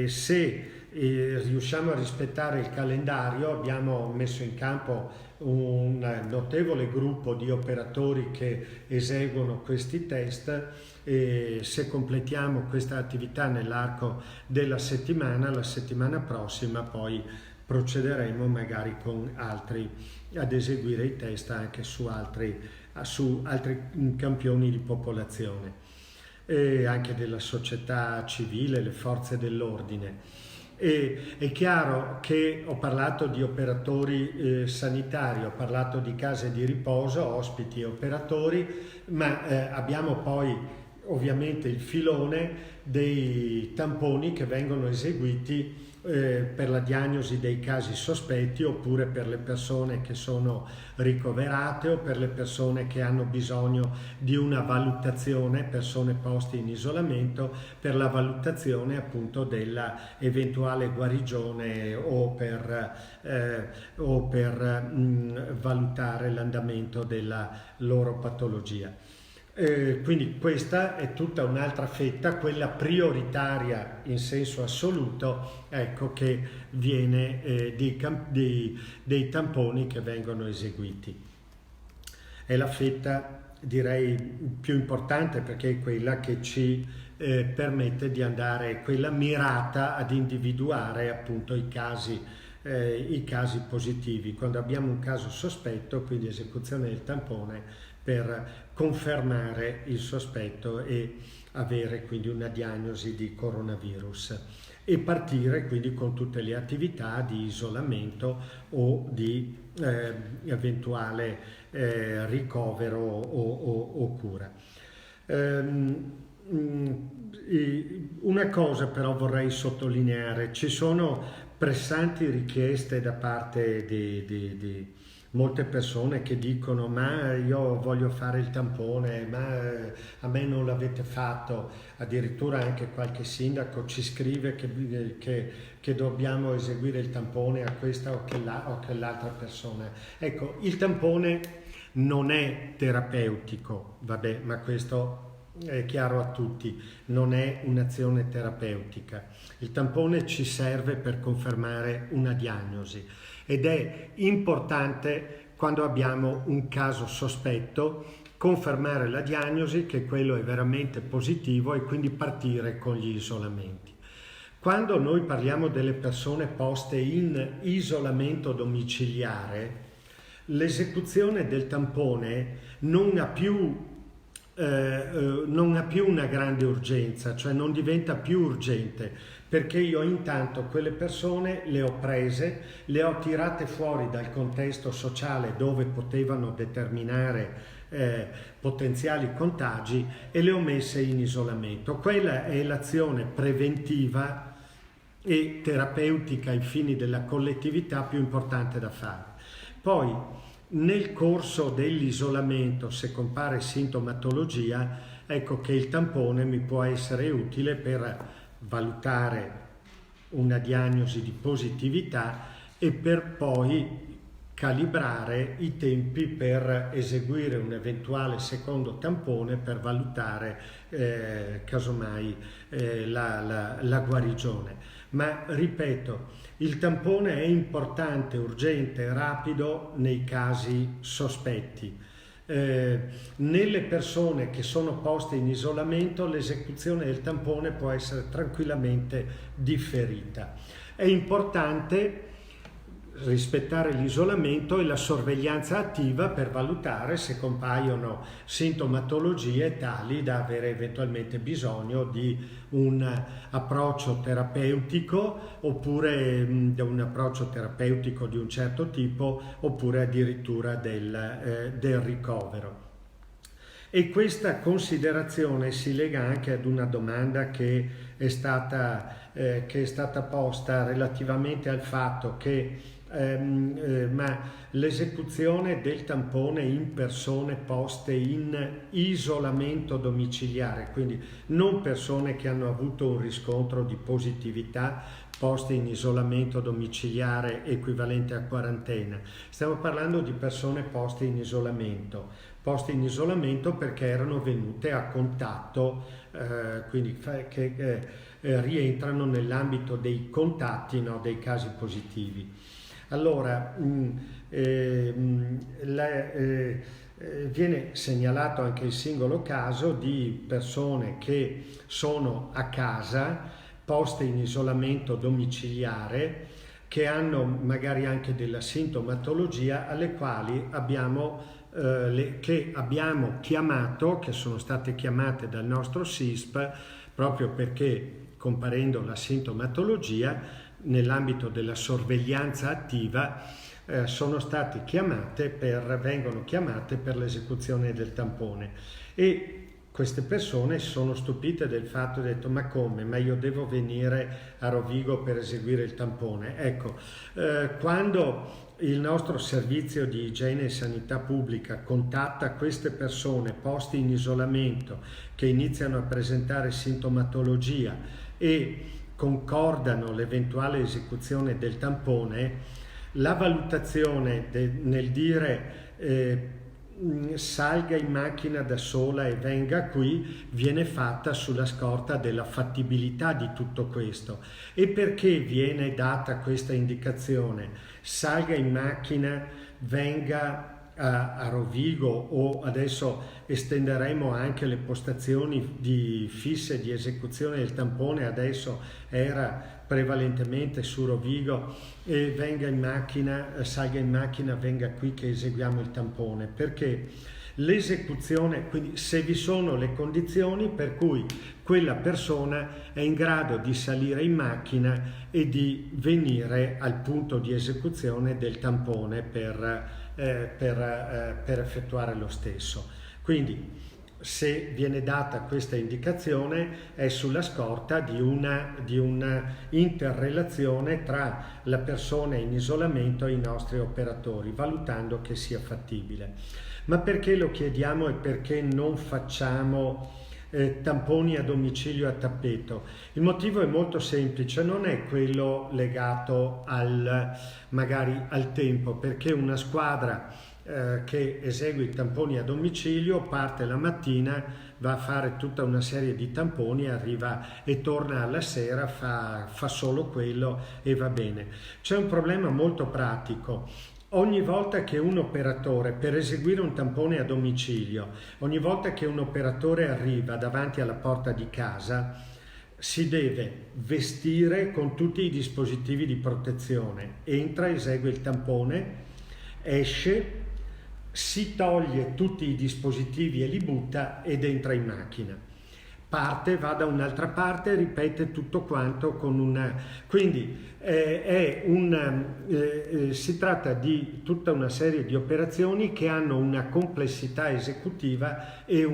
se riusciamo a rispettare il calendario. Abbiamo messo in campo un notevole gruppo di operatori che eseguono questi test e se completiamo questa attività nell'arco della settimana, la settimana prossima poi procederemo magari con altri ad eseguire i test anche su altri campioni di popolazione e anche della società civile, le forze dell'ordine. E è chiaro che ho parlato di operatori sanitari, ho parlato di case di riposo, ospiti e operatori, ma abbiamo poi ovviamente il filone dei tamponi che vengono eseguiti per la diagnosi dei casi sospetti oppure per le persone che sono ricoverate o per le persone che hanno bisogno di una valutazione, persone poste in isolamento, per la valutazione appunto della eventuale guarigione o per valutare l'andamento della loro patologia. Quindi questa è tutta un'altra fetta, quella prioritaria in senso assoluto, ecco, che viene dei tamponi che vengono eseguiti. È la fetta, direi, più importante perché è quella che ci permette di andare, quella mirata ad individuare appunto i casi positivi. Quando abbiamo un caso sospetto, quindi esecuzione del tampone per confermare il sospetto e avere quindi una diagnosi di coronavirus e partire quindi con tutte le attività di isolamento o di eventuale ricovero o cura. Una cosa però vorrei sottolineare: ci sono pressanti richieste da parte di molte persone che dicono ma io voglio fare il tampone, ma a me non l'avete fatto. Addirittura anche qualche sindaco ci scrive che dobbiamo eseguire il tampone a questa o quell'altra persona. Ecco, il tampone non è terapeutico, vabbè, ma questo è chiaro a tutti, non è un'azione terapeutica. Il tampone ci serve per confermare una diagnosi ed è importante, quando abbiamo un caso sospetto, confermare la diagnosi che quello è veramente positivo e quindi partire con gli isolamenti. Quando noi parliamo delle persone poste in isolamento domiciliare, l'esecuzione del tampone non ha più una grande urgenza, cioè non diventa più urgente, perché io intanto quelle persone le ho prese, le ho tirate fuori dal contesto sociale dove potevano determinare potenziali contagi e le ho messe in isolamento. Quella è l'azione preventiva e terapeutica ai fini della collettività più importante da fare. Poi nel corso dell'isolamento, se compare sintomatologia, ecco che il tampone mi può essere utile per valutare una diagnosi di positività e per poi calibrare i tempi per eseguire un eventuale secondo tampone per valutare casomai la guarigione. Ma ripeto, il tampone è importante, urgente, rapido nei casi sospetti. Nelle persone che sono poste in isolamento l'esecuzione del tampone può essere tranquillamente differita. È importante rispettare l'isolamento e la sorveglianza attiva per valutare se compaiono sintomatologie tali da avere eventualmente bisogno di un approccio terapeutico oppure di un approccio terapeutico di un certo tipo oppure addirittura del ricovero. E questa considerazione si lega anche ad una domanda che è stata posta relativamente al fatto che ma l'esecuzione del tampone in persone poste in isolamento domiciliare, quindi non persone che hanno avuto un riscontro di positività poste in isolamento domiciliare equivalente a quarantena. Stiamo parlando di persone poste in isolamento perché erano venute a contatto, quindi che rientrano nell'ambito dei contatti, no, dei casi positivi. Allora, viene segnalato anche il singolo caso di persone che sono a casa, poste in isolamento domiciliare, che hanno magari anche della sintomatologia alle quali che abbiamo chiamato, che sono state chiamate dal nostro SISP proprio perché comparendo la sintomatologia nell'ambito della sorveglianza attiva vengono chiamate per l'esecuzione del tampone e queste persone sono stupite del fatto, hanno detto ma come? Ma io devo venire a Rovigo per eseguire il tampone? Ecco, quando il nostro servizio di igiene e sanità pubblica contatta queste persone poste in isolamento che iniziano a presentare sintomatologia e concordano l'eventuale esecuzione del tampone, la valutazione nel dire salga in macchina da sola e venga qui viene fatta sulla scorta della fattibilità di tutto questo. E perché viene data questa indicazione? Salga in macchina, venga a Rovigo, o adesso estenderemo anche le postazioni fisse di esecuzione del tampone, adesso era prevalentemente su Rovigo, e venga in macchina, salga in macchina, venga qui che eseguiamo il tampone, perché l'esecuzione, quindi se vi sono le condizioni per cui quella persona è in grado di salire in macchina e di venire al punto di esecuzione del tampone per effettuare lo stesso. Quindi se viene data questa indicazione è sulla scorta di una interrelazione tra la persona in isolamento e i nostri operatori, valutando che sia fattibile. Ma perché lo chiediamo e perché non facciamo tamponi a domicilio a tappeto? Il motivo è molto semplice, non è quello legato magari al tempo, perché una squadra che esegue i tamponi a domicilio parte la mattina, va a fare tutta una serie di tamponi, arriva e torna alla sera, fa solo quello e va bene. C'è un problema molto pratico. Ogni volta che un operatore, per eseguire un tampone a domicilio, ogni volta che un operatore arriva davanti alla porta di casa, si deve vestire con tutti i dispositivi di protezione, entra, esegue il tampone, esce, si toglie tutti i dispositivi e li butta ed entra in macchina. Parte, va da un'altra parte, ripete tutto quanto con una... Quindi si tratta di tutta una serie di operazioni che hanno una complessità esecutiva e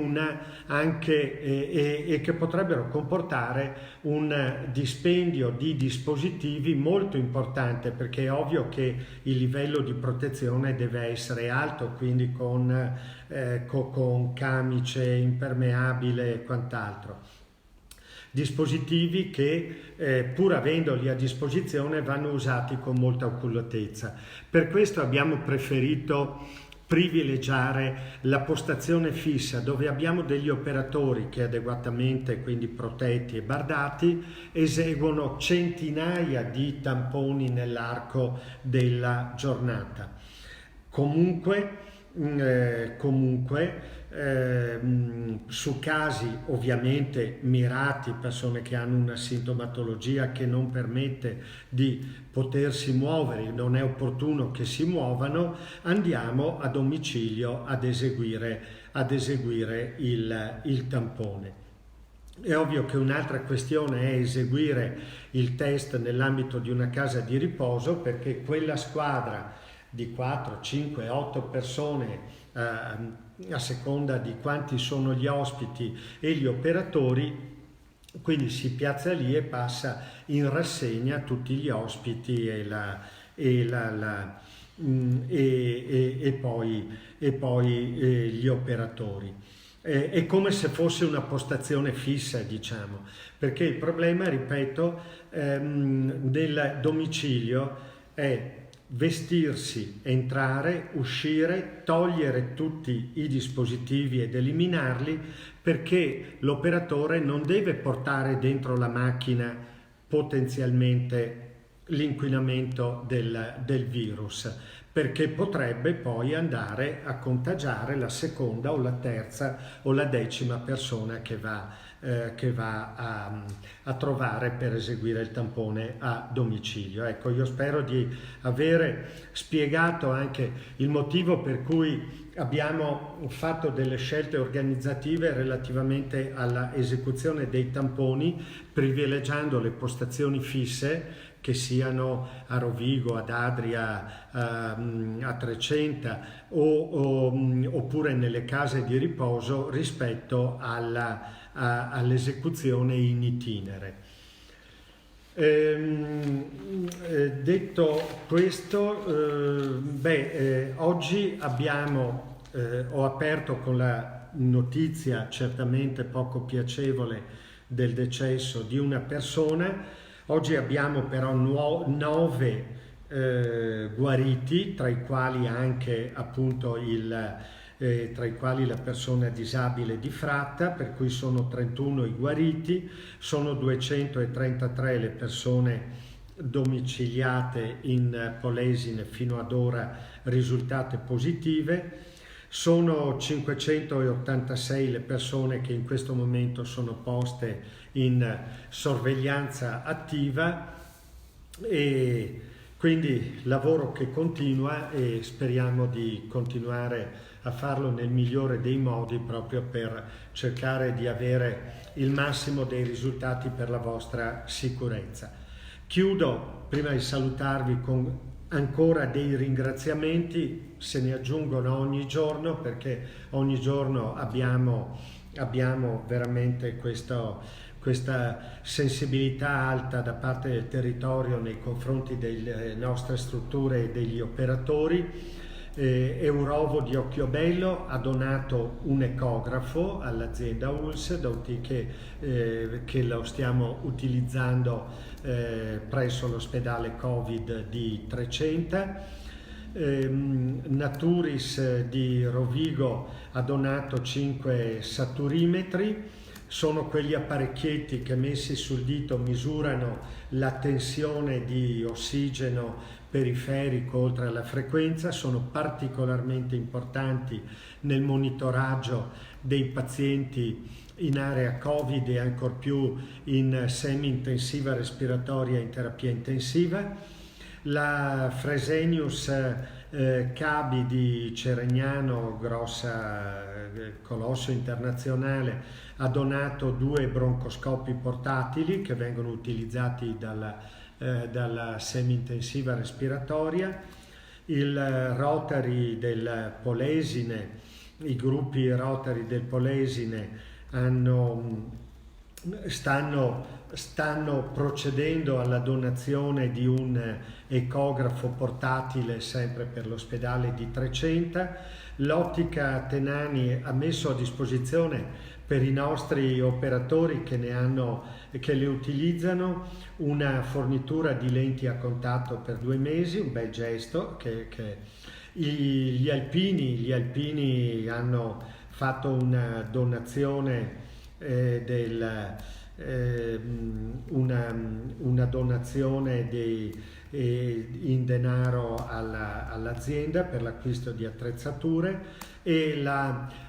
che potrebbero comportare un dispendio di dispositivi molto importante, perché è ovvio che il livello di protezione deve essere alto, quindi con camice impermeabile e quant'altro. dispositivi che pur avendoli a disposizione vanno usati con molta oculatezza. Per questo abbiamo preferito privilegiare la postazione fissa, dove abbiamo degli operatori che adeguatamente, quindi protetti e bardati, eseguono centinaia di tamponi nell'arco della giornata. Comunque su casi ovviamente mirati, persone che hanno una sintomatologia che non permette di potersi muovere, non è opportuno che si muovano, andiamo a domicilio ad eseguire il tampone. È ovvio che un'altra questione è eseguire il test nell'ambito di una casa di riposo, perché quella squadra di 4, 5, 8 persone a seconda di quanti sono gli ospiti e gli operatori, quindi si piazza lì e passa in rassegna tutti gli ospiti e poi gli operatori. È come se fosse una postazione fissa, diciamo, perché il problema, ripeto, del domicilio è vestirsi, entrare, uscire, togliere tutti i dispositivi ed eliminarli, perché l'operatore non deve portare dentro la macchina potenzialmente l'inquinamento del virus, perché potrebbe poi andare a contagiare la seconda o la terza o la 10ª persona che va a trovare per eseguire il tampone a domicilio. Ecco, io spero di avere spiegato anche il motivo per cui abbiamo fatto delle scelte organizzative relativamente alla esecuzione dei tamponi, privilegiando le postazioni fisse, che siano a Rovigo, ad Adria, a Trecenta oppure nelle case di riposo, rispetto all'esecuzione in itinere. Detto questo, oggi ho aperto con la notizia certamente poco piacevole del decesso di una persona. Oggi abbiamo però 9 guariti, tra i quali anche appunto tra i quali la persona disabile di Fratta, per cui sono 31 i guariti, sono 233 le persone domiciliate in Polesine fino ad ora risultate positive, sono 586 le persone che in questo momento sono poste in sorveglianza attiva, e quindi lavoro che continua, e speriamo di continuare a farlo nel migliore dei modi, proprio per cercare di avere il massimo dei risultati per la vostra sicurezza. Chiudo, prima di salutarvi, con ancora dei ringraziamenti. Se ne aggiungono ogni giorno, perché ogni giorno abbiamo veramente questa sensibilità alta da parte del territorio nei confronti delle nostre strutture e degli operatori. Eurovo di Occhiobello ha donato un ecografo all'azienda ULSS, che lo stiamo utilizzando presso l'ospedale Covid di Trecenta. Naturis di Rovigo ha donato 5 saturimetri. Sono quegli apparecchietti che, messi sul dito, misurano la tensione di ossigeno periferico oltre alla frequenza. Sono particolarmente importanti nel monitoraggio dei pazienti in area Covid e ancor più in semi-intensiva respiratoria in terapia intensiva. La Fresenius Cabi di Ceregnano, colosso internazionale, ha donato 2 broncoscopi portatili che vengono utilizzati dalla semi-intensiva respiratoria. Il Rotary del Polesine, i gruppi Rotary del Polesine stanno procedendo alla donazione di un ecografo portatile, sempre per l'ospedale di Trecenta. L'Ottica Tenani ha messo a disposizione per i nostri operatori che che le utilizzano, una fornitura di lenti a contatto per 2 mesi, un bel gesto gli alpini hanno fatto una donazione una donazione in denaro all'azienda per l'acquisto di attrezzature, e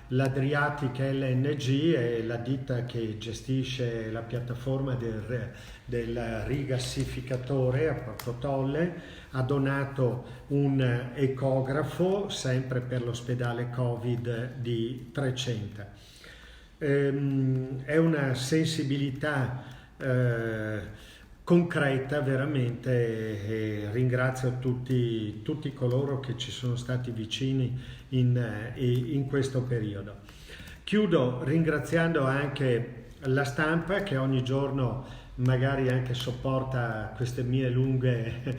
l'Adriatic LNG è la ditta che gestisce la piattaforma del rigassificatore a Porto Tolle, ha donato un ecografo sempre per l'ospedale Covid di 300. È una sensibilità concreta veramente, e ringrazio tutti coloro che ci sono stati vicini in questo periodo. Chiudo ringraziando anche la stampa che ogni giorno magari anche sopporta queste mie lunghe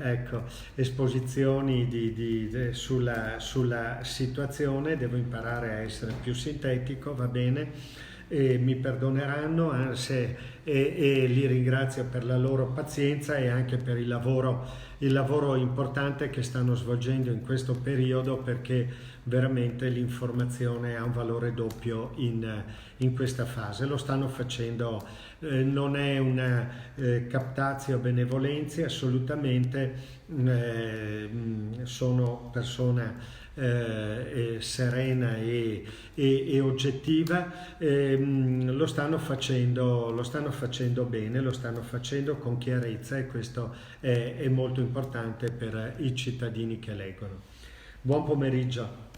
ecco, esposizioni sulla situazione. Devo imparare a essere più sintetico, va bene, e mi perdoneranno e li ringrazio per la loro pazienza e anche per il lavoro importante che stanno svolgendo in questo periodo, perché veramente l'informazione ha un valore doppio in questa fase. Lo stanno facendo, non è una captatio benevolenza, assolutamente, sono persona serena e oggettiva, lo stanno facendo bene, lo stanno facendo con chiarezza, e questo è molto importante per i cittadini che leggono. Buon pomeriggio.